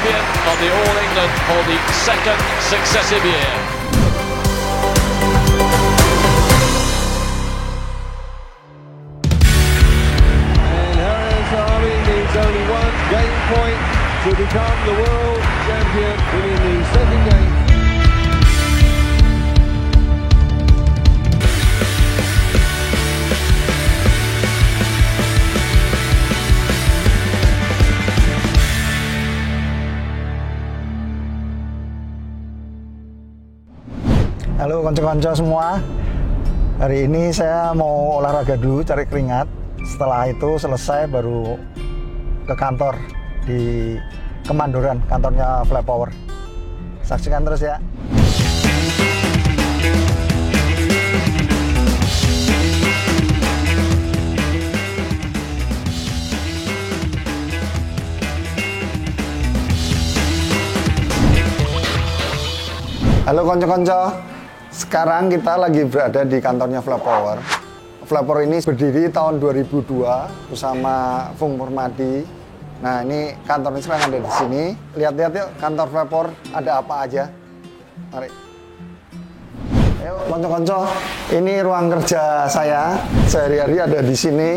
champion of the All England for the second successive year. And Harris Army needs only one game point to become the world champion, winning the second game. Halo konco-konco semua. Hari ini saya mau olahraga dulu, cari keringat. Setelah itu selesai baru ke kantor di Kemandoran, kantornya Fly Power. Saksikan terus ya. Halo konco-konco. Sekarang kita lagi berada di kantornya Fly Power. Fly Power ini berdiri tahun 2002 bersama Fung Permadi. Nah, ini kantornya sekarang ada di sini. Lihat-lihat yuk kantor Fly Power ada apa aja. Mari. Ayo konco-konco, ini ruang kerja saya. Sehari-hari ada di sini.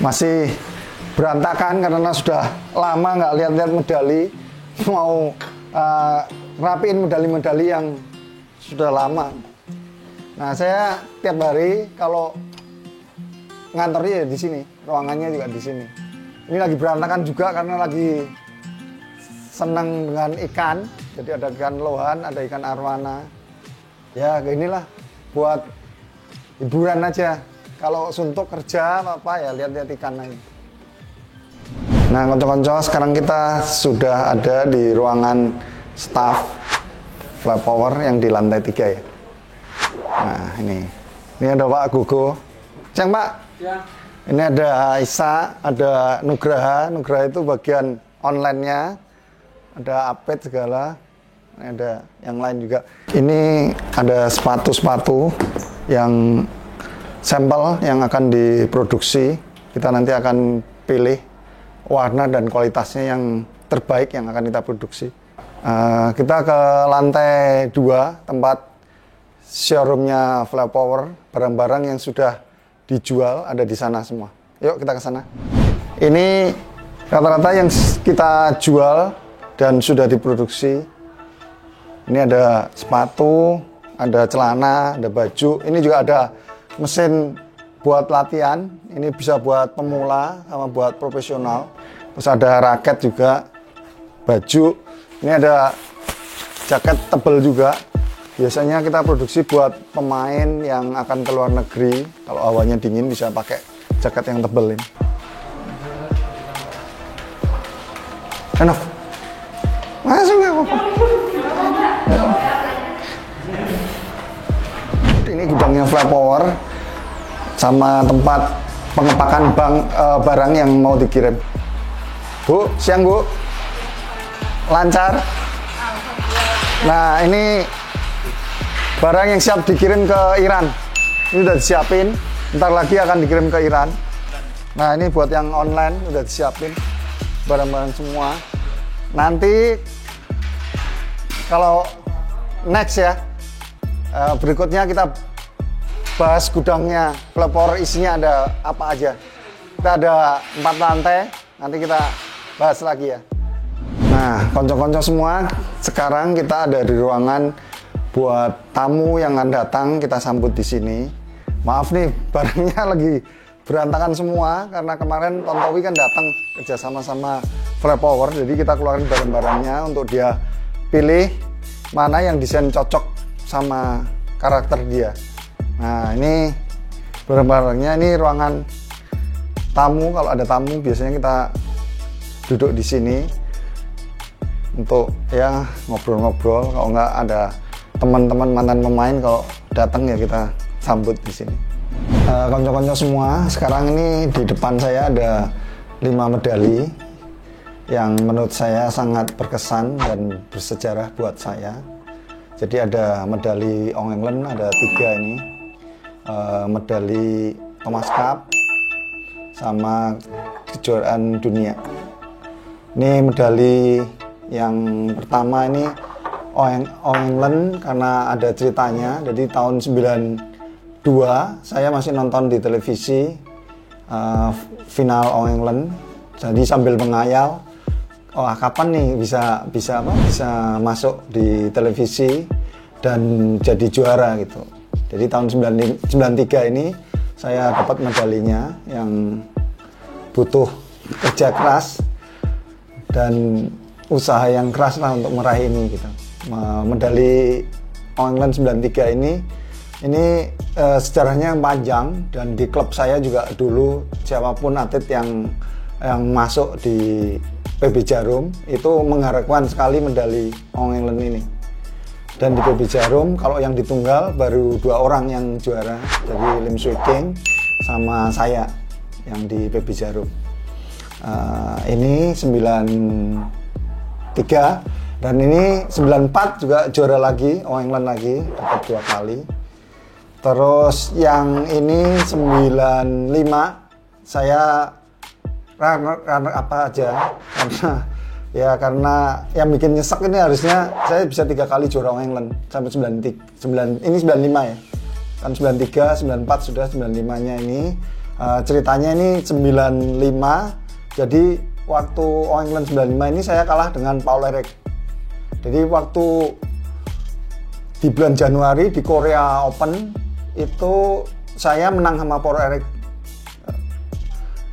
Masih berantakan karena sudah lama nggak lihat-lihat medali. Mau rapiin medali-medali yang sudah lama. Nah, saya tiap hari kalau ngantornya ya di sini, ruangannya juga di sini. Ini lagi berantakan juga karena lagi senang dengan ikan. Jadi ada ikan lohan, ada ikan arwana. Ya, inilah buat hiburan aja. Kalau suntuk kerja apa ya lihat-lihat ikan aja. Nah, konco-konco, sekarang kita sudah ada di ruangan staff Fly Power yang di lantai 3 ya. Nah, ini ada Pak Gugo. Ceng Pak. Ya. Ini ada Isa, ada Nugraha. Nugraha itu bagian online-nya. Ada Apet segala. Ini ada yang lain juga. Ini ada sepatu-sepatu yang sampel yang akan diproduksi. Kita nanti akan pilih warna dan kualitasnya yang terbaik yang akan kita produksi. Kita ke lantai 2 tempat showroomnya Fly Power. Barang-barang yang sudah dijual ada di sana semua. Yuk kita ke sana. Ini rata-rata yang kita jual dan sudah diproduksi. Ini ada sepatu, ada celana, ada baju. Ini juga ada mesin buat latihan. Ini bisa buat pemula sama buat profesional. Terus ada raket juga, baju. Ini ada jaket tebal juga. Biasanya kita produksi buat pemain yang akan ke luar negeri. Kalau hawanya dingin bisa pakai jaket yang tebal ini. Enak. Masuk nggak apa-apa. Ini gudangnya Fly Power sama tempat pengepakan barang yang mau dikirim. Bu, siang Bu. Lancar? Nah, ini barang yang siap dikirim ke Iran. Ini udah disiapin, ntar lagi akan dikirim ke Iran. Nah, ini buat yang online udah disiapin barang-barang semua. Nanti kalau next ya, berikutnya kita bahas gudangnya Fly Power, isinya ada apa aja. Kita ada 4 lantai, nanti kita bahas lagi ya. Nah, konco-konco semua, sekarang kita ada di ruangan buat tamu yang akan datang, kita sambut di sini. Maaf nih, barangnya lagi berantakan semua karena kemarin Tontowi kan datang kerja sama Fly Power, jadi kita keluarin barang-barangnya untuk dia pilih mana yang desain cocok sama karakter dia. Nah, ini barang-barangnya. Ini ruangan tamu. Kalau ada tamu biasanya kita duduk di sini untuk ya ngobrol-ngobrol. Kalau nggak ada teman-teman mantan pemain, kalau datang ya kita sambut di sini. Konco-konco semua, sekarang ini di depan saya ada 5 medali yang menurut saya sangat berkesan dan bersejarah buat saya. Jadi ada medali All England, ada 3 ini, medali Thomas Cup, sama kejuaraan dunia. Ini medali yang pertama ini All England karena ada ceritanya. Jadi tahun 92 saya masih nonton di televisi final All England. Jadi sambil mengayal, kapan nih bisa masuk di televisi dan jadi juara gitu. Jadi tahun 93 ini saya dapat medalinya yang butuh kerja keras dan usaha yang keras lah untuk meraih ini gitu. Medali All England 93 ini sejarahnya panjang, dan di klub saya juga dulu siapapun atlet yang masuk di PB Jarum itu mengharapkan sekali medali All England ini. Dan di PB Jarum kalau yang di tunggal baru 2 orang yang juara, jadi Lim Swee King sama saya yang di PB Jarum. Ini 93 dan ini 94 juga juara lagi, All England lagi, dapat 2 kali. Terus yang ini 95 saya runner apa aja, karena yang bikin nyesek ini harusnya saya bisa 3 kali juara All England sampai 93, ini 95 ya. Kan 93, 94 sudah, 95-nya ini ceritanya ini 95. Jadi waktu All England 95 ini saya kalah dengan Paul Eric. Jadi waktu di bulan Januari di Korea Open itu saya menang sama Paul Eric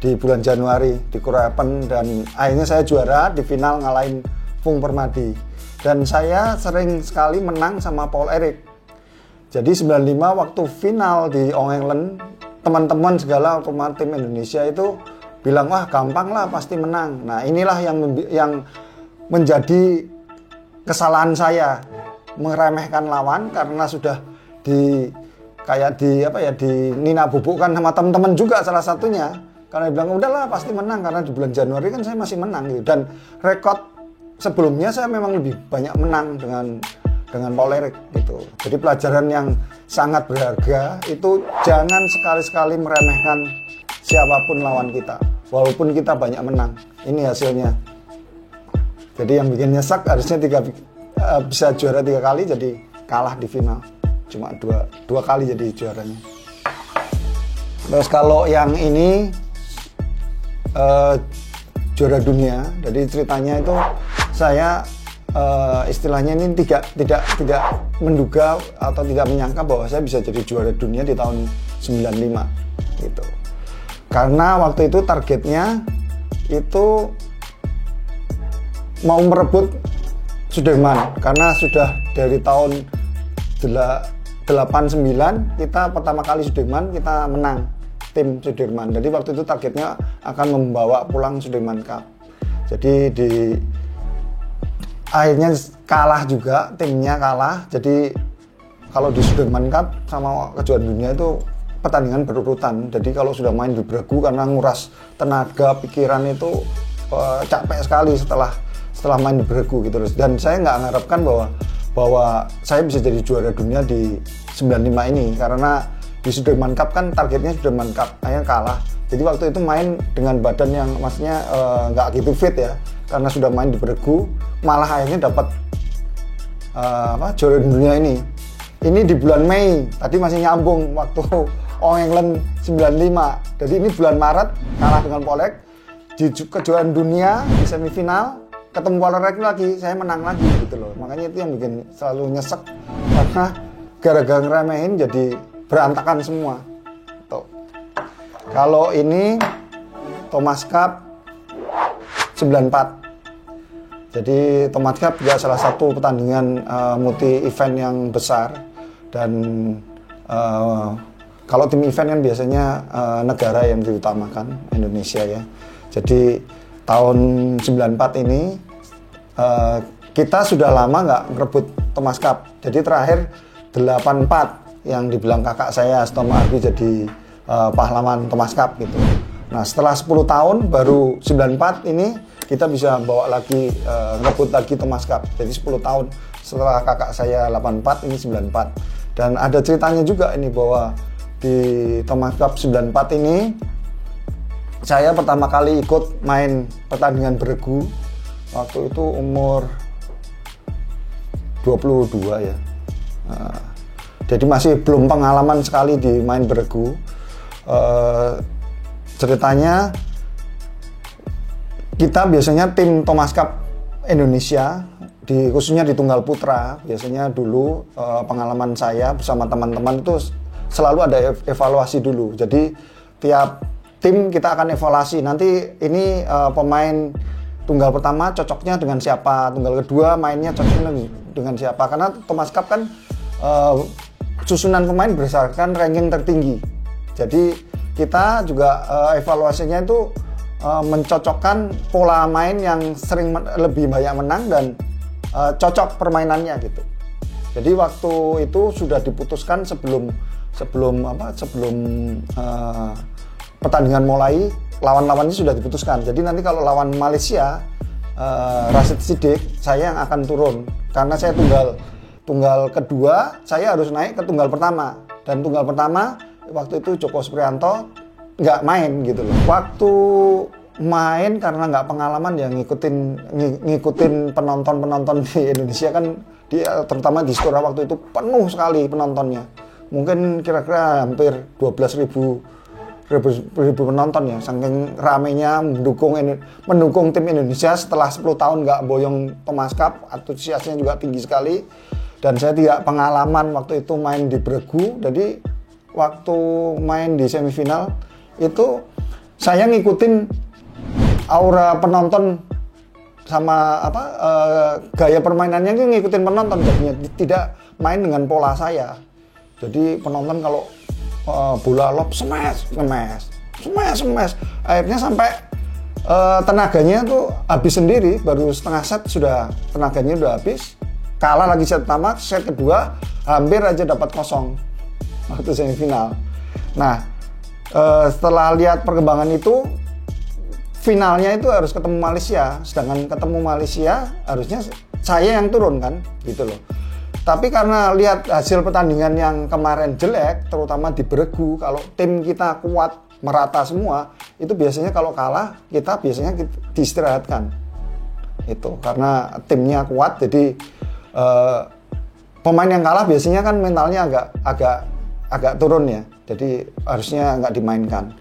di bulan Januari di Korea Open, dan akhirnya saya juara di final ngalahin Pung Permadi. Dan saya sering sekali menang sama Paul Eric. Jadi 95 waktu final di All England, teman-teman segala pemain tim Indonesia itu bilang, wah gampang lah pasti menang. Nah inilah yang menjadi kesalahan saya, meremehkan lawan karena sudah di nina bubukkan sama teman-teman juga salah satunya. Karena dia bilang udahlah pasti menang karena di bulan Januari kan saya masih menang gitu. Dan rekod sebelumnya saya memang lebih banyak menang dengan Paul Eric gitu. Jadi pelajaran yang sangat berharga itu jangan sekali-sekali meremehkan siapapun lawan kita, walaupun kita banyak menang. Ini hasilnya. Jadi yang bikin nyesek harusnya bisa juara 3 kali, jadi kalah di final. Cuma dua kali jadi juaranya. Terus kalau yang ini juara dunia. Jadi ceritanya itu saya istilahnya ini tidak menduga atau tidak menyangka bahwa saya bisa jadi juara dunia di tahun 95 gitu. Karena waktu itu targetnya itu mau merebut Sudirman, karena sudah dari tahun 89 kita pertama kali Sudirman kita menang tim Sudirman. Jadi waktu itu targetnya akan membawa pulang Sudirman Cup. Jadi akhirnya kalah juga, timnya kalah. Jadi kalau di Sudirman Cup sama kejuaraan dunia itu pertandingan berurutan. Jadi kalau sudah main di Bragu karena nguras tenaga, pikiran itu capek sekali setelah main di Bragu gitu. Dan saya nggak mengharapkan bahwa saya bisa jadi juara dunia di 95 ini, karena di Sudirman Cup kan targetnya Sudirman Cup, akhirnya kalah. Jadi waktu itu main dengan badan yang maksudnya nggak gitu fit ya, karena sudah main di Bragu, malah akhirnya dapat juara dunia ini. Ini di bulan Mei, tadi masih nyambung waktu All England 95. Jadi ini bulan Maret kalah dengan Paul Eric di kejuaraan dunia di semifinal, ketemu Paul Eric lagi, saya menang lagi gitu loh. Makanya itu yang bikin selalu nyesek, karena gara-gara ngeremehin jadi berantakan semua. Tuh. Kalau ini Thomas Cup 94. Jadi Thomas Cup juga salah satu pertandingan multi event yang besar, dan kalau tim event kan biasanya negara yang diutamakan, Indonesia ya. Jadi tahun 94 ini kita sudah lama nggak merebut Thomas Cup. Jadi terakhir 84 yang dibilang kakak saya Tom Arbi jadi pahlawan Thomas Cup gitu. Nah setelah 10 tahun baru 94 ini kita bisa bawa lagi merebut lagi Thomas Cup. Jadi 10 tahun setelah kakak saya 84 ini 94. Dan ada ceritanya juga ini bahwa di Thomas Cup 94 ini saya pertama kali ikut main pertandingan beregu waktu itu umur 22 ya. Jadi masih belum pengalaman sekali di main beregu. Ceritanya kita biasanya tim Thomas Cup Indonesia khususnya di tunggal putra, biasanya dulu pengalaman saya bersama teman-teman itu selalu ada evaluasi dulu. Jadi tiap tim kita akan evaluasi, nanti ini pemain tunggal pertama cocoknya dengan siapa, tunggal kedua mainnya cocoknya dengan siapa, karena Thomas Cup kan susunan pemain berdasarkan ranking tertinggi. Jadi kita juga evaluasinya itu mencocokkan pola main yang sering lebih banyak menang dan cocok permainannya gitu. Jadi waktu itu sudah diputuskan sebelum pertandingan mulai, lawan-lawannya sudah diputuskan. Jadi nanti kalau lawan Malaysia, Rashid Siddiq, saya yang akan turun karena saya tunggal kedua, saya harus naik ke tunggal pertama, dan tunggal pertama waktu itu Joko Supriyanto nggak main gitu loh. Waktu main karena nggak pengalaman ya, ngikutin penonton di Indonesia kan, terutama di Istora waktu itu penuh sekali penontonnya. Mungkin kira-kira hampir 12.000 penonton ya, saking ramenya mendukung tim Indonesia setelah 10 tahun nggak boyong Thomas Cup, antusiasnya juga tinggi sekali. Dan saya tidak pengalaman waktu itu main di beregu, jadi waktu main di semifinal itu saya ngikutin aura penonton sama gaya permainannya itu ngikutin penonton, jadinya tidak main dengan pola saya. Jadi penonton kalau bola lob smash, akhirnya sampai tenaganya tuh habis sendiri, baru setengah set sudah tenaganya udah habis, kalah lagi set pertama, set kedua hampir aja dapat kosong waktu semifinal. Nah, setelah lihat perkembangan itu, finalnya itu harus ketemu Malaysia, sedangkan ketemu Malaysia harusnya saya yang turun kan, gitu loh. Tapi karena lihat hasil pertandingan yang kemarin jelek, terutama di beregu, kalau tim kita kuat, merata semua, itu biasanya kalau kalah, kita biasanya diistirahatkan. Itu karena timnya kuat, jadi pemain yang kalah biasanya kan mentalnya agak turun ya, jadi harusnya nggak dimainkan.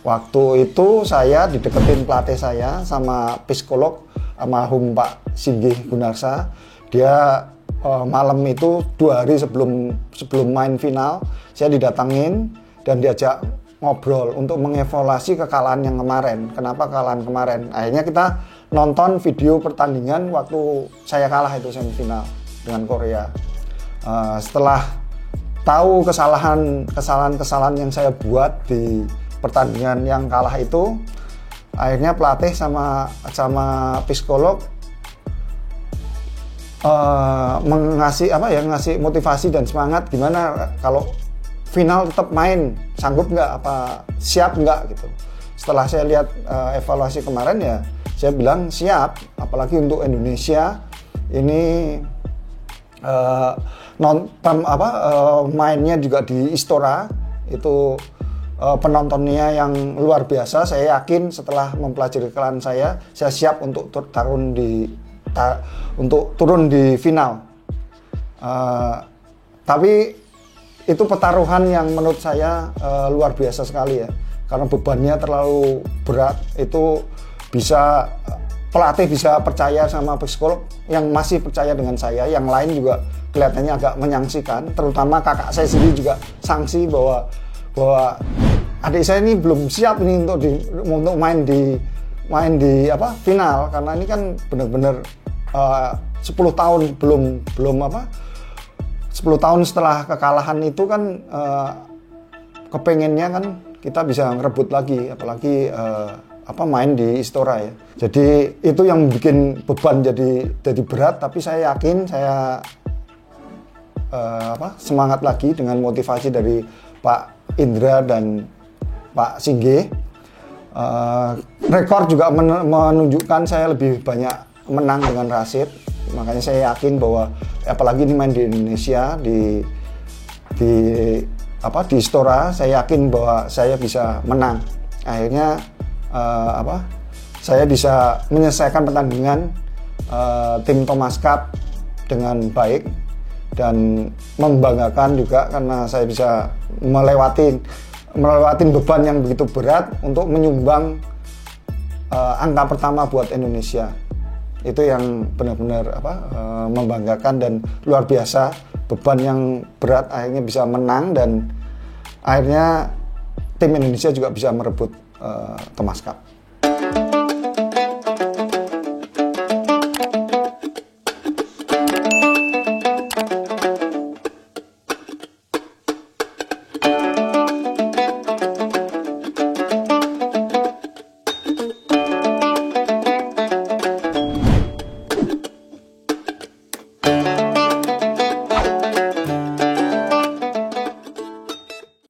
Waktu itu saya dideketin pelatih saya sama psikolog, almarhum Pak Singgih Gunarsa. Dia malam itu 2 hari sebelum main final, saya didatangin dan diajak ngobrol untuk mengevaluasi kekalahan yang kemarin. Kenapa kekalahan kemarin? Akhirnya kita nonton video pertandingan waktu saya kalah itu semifinal dengan Korea. Setelah tahu kesalahan yang saya buat di pertandingan yang kalah itu, akhirnya pelatih sama psikolog ngasih motivasi dan semangat, gimana kalau final tetap main, sanggup nggak, siap nggak gitu. Setelah saya lihat evaluasi kemarin ya, saya bilang siap, apalagi untuk Indonesia ini mainnya juga di Istora, itu penontonnya yang luar biasa. Saya yakin setelah mempelajari kesalahan saya siap untuk turun di final. Tapi itu pertaruhan yang menurut saya luar biasa sekali ya, karena bebannya terlalu berat. Itu pelatih bisa percaya sama psikolog yang masih percaya dengan saya, yang lain juga kelihatannya agak menyangsikan, terutama kakak saya sendiri juga sangsi bahwa adik saya ini belum siap ini untuk main di final, karena ini kan benar-benar 10 tahun belum 10 tahun setelah kekalahan itu kan kepengennya kan kita bisa ngerebut lagi, apalagi main di Istora ya. Jadi itu yang bikin beban jadi berat, tapi saya yakin saya semangat lagi dengan motivasi dari Pak Indra dan Pak Singgih. Rekor juga menunjukkan saya lebih banyak menang dengan Rashid, makanya saya yakin bahwa apalagi ini main di Indonesia di Istora, saya yakin bahwa saya bisa menang. akhirnya saya bisa menyelesaikan pertandingan tim Thomas Cup dengan baik dan membanggakan juga karena saya bisa melewati beban yang begitu berat untuk menyumbang angka pertama buat Indonesia. Itu yang benar-benar membanggakan dan luar biasa. Beban yang berat akhirnya bisa menang dan akhirnya tim Indonesia juga bisa merebut Thomas Cup.